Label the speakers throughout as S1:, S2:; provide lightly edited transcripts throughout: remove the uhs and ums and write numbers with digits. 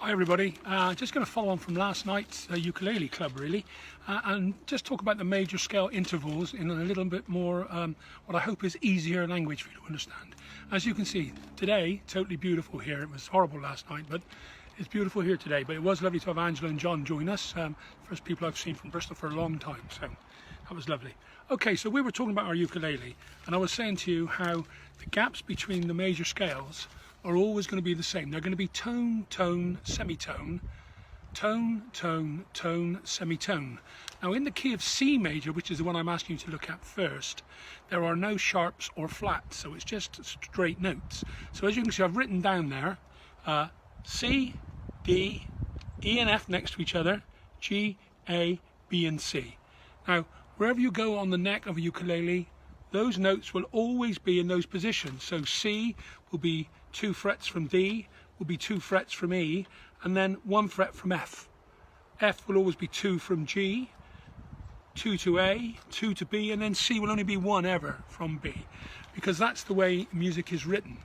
S1: Hi everybody, just going to follow on from last night's ukulele club really, and just talk about the major scale intervals in a little bit more what I hope is easier language for you to understand. As you can see today, totally beautiful here. It was horrible last night, but it's beautiful here today. But it was lovely to have Angela and John join us, first people I've seen from Bristol for a long time, so that was lovely. Okay, so we were talking about our ukulele, and I was saying to you how the gaps between the major scales are always going to be the same. They're going to be tone, tone, semitone, tone, tone, tone, semitone. Now in the key of C major, which is the one I'm asking you to look at first, there are no sharps or flats, so it's just straight notes. So as you can see, I've written down there C, D, E and F next to each other, G, A, B and C. Now wherever you go on the neck of a ukulele, those notes will always be in those positions. So C will be 2 frets from D, will be 2 frets from E, and then 1 fret from F. F will always be 2 from G, 2 to A, 2 to B, and then C will only be 1 ever from B, because that's the way music is written.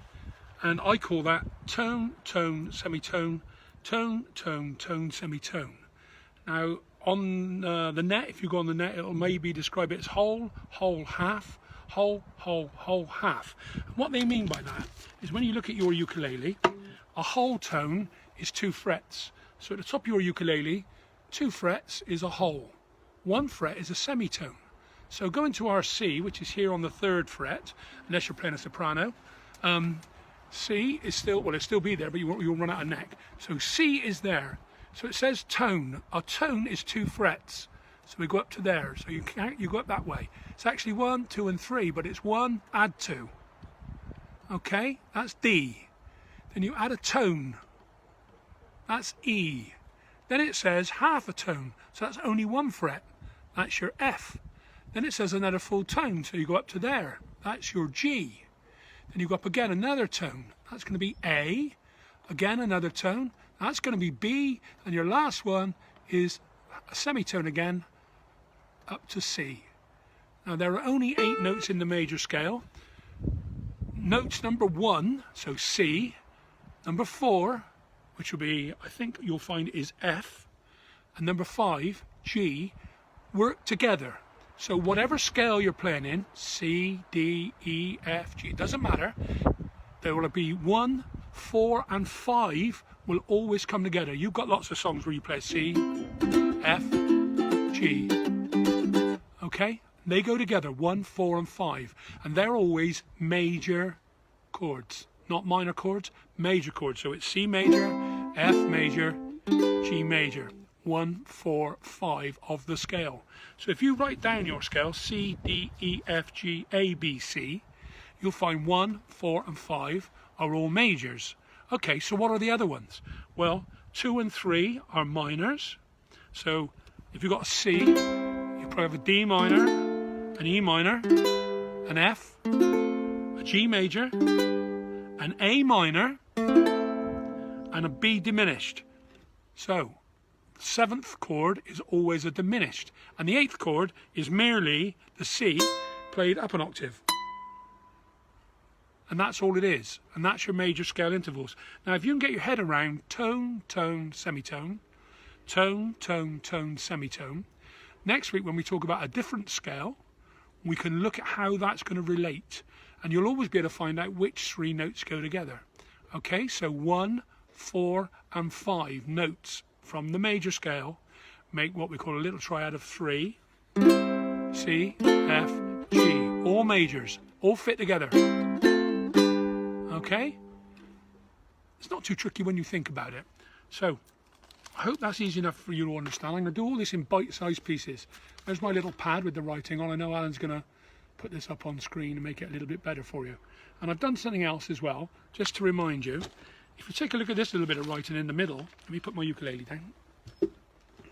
S1: And I call that tone, tone, semitone, tone, tone, tone, semitone. Now on the net, if you go on the net, it'll maybe describe it as whole, whole, half, whole, whole, whole, half. And what they mean by that is when you look at your ukulele, a whole tone is 2 frets. So at the top of your ukulele, 2 frets is a whole. 1 fret is a semitone. So go into our C, which is here on the 3rd fret, unless you're playing a soprano. C is still, well, it'll still be there, but you'll run out of neck. So C is there. So it says tone. A tone is 2 frets. So we go up to there. So you go up that way. It's actually 1, 2 and 3, but it's 1, add 2. Okay, that's D. Then you add a tone. That's E. Then it says half a tone. So that's only 1 fret. That's your F. Then it says another full tone. So you go up to there. That's your G. Then you go up again, another tone. That's going to be A. Again, another tone. That's going to be B. And your last one is a semitone again, up to C. Now there are only 8 notes in the major scale. Notes number 1, so C, number 4, which will be, I think you'll find is F, and number 5, G, work together. So whatever scale you're playing in, C, D, E, F, G, it doesn't matter. There will be 1, 4 and 5 will always come together. You've got lots of songs where you play C, F, G. Okay? They go together, 1, 4 and 5. And they're always major chords. Not minor chords, major chords. So it's C major, F major, G major. 1, 4, 5 of the scale. So if you write down your scale, C, D, E, F, G, A, B, C, you'll find 1, 4 and 5 are all majors. Okay, so what are the other ones? Well, 2 and 3 are minors. So if you've got a C, you probably have a D minor, an E minor, an F, a G major, an A minor, and a B diminished. So the 7th chord is always a diminished, and the 8th chord is merely the C played up an octave. And that's all it is, and that's your major scale intervals. Now if you can get your head around tone, tone, semitone, tone, tone, tone, semitone, next week when we talk about a different scale, we can look at how that's going to relate, and you'll always be able to find out which 3 notes go together. Okay, so 1, 4 and 5 notes from the major scale make what we call a little triad of 3, C, F, G, all majors, all fit together. Okay? It's not too tricky when you think about it. So I hope that's easy enough for you to understand. I'm going to do all this in bite-sized pieces. There's my little pad with the writing on. I know Alan's going to put this up on screen and make it a little bit better for you. And I've done something else as well, just to remind you. If you take a look at this little bit of writing in the middle, let me put my ukulele down.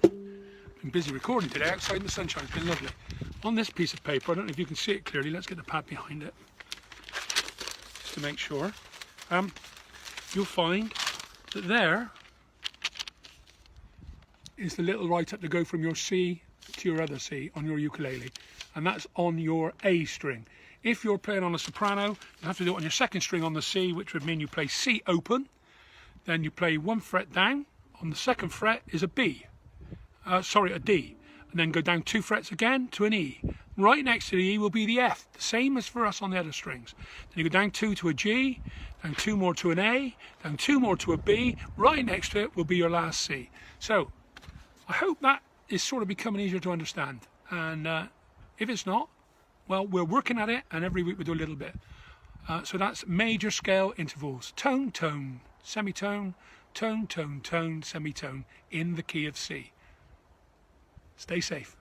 S1: Been busy recording today outside in the sunshine. It's been lovely. On this piece of paper, I don't know if you can see it clearly. Let's get the pad behind it, just to make sure. You'll find that there is the little write-up to go from your C to your other C on your ukulele, and that's on your A string. If you're playing on a soprano, you have to do it on your 2nd string on the C, which would mean you play C open, then you play 1 fret down, On the 2nd fret is a B, sorry, a D, and then go down 2 frets again to an E. Right next to the E will be the F, the same as for us on the other strings. Then you go down 2 to a G, down 2 more to an A, down 2 more to a B, right next to it will be your last C. So I hope that is sort of becoming easier to understand, and if it's not, well, we're working at it, and every week we do a little bit. So that's major scale intervals: tone, tone, semitone, tone, tone, tone, semitone in the key of C. Stay safe.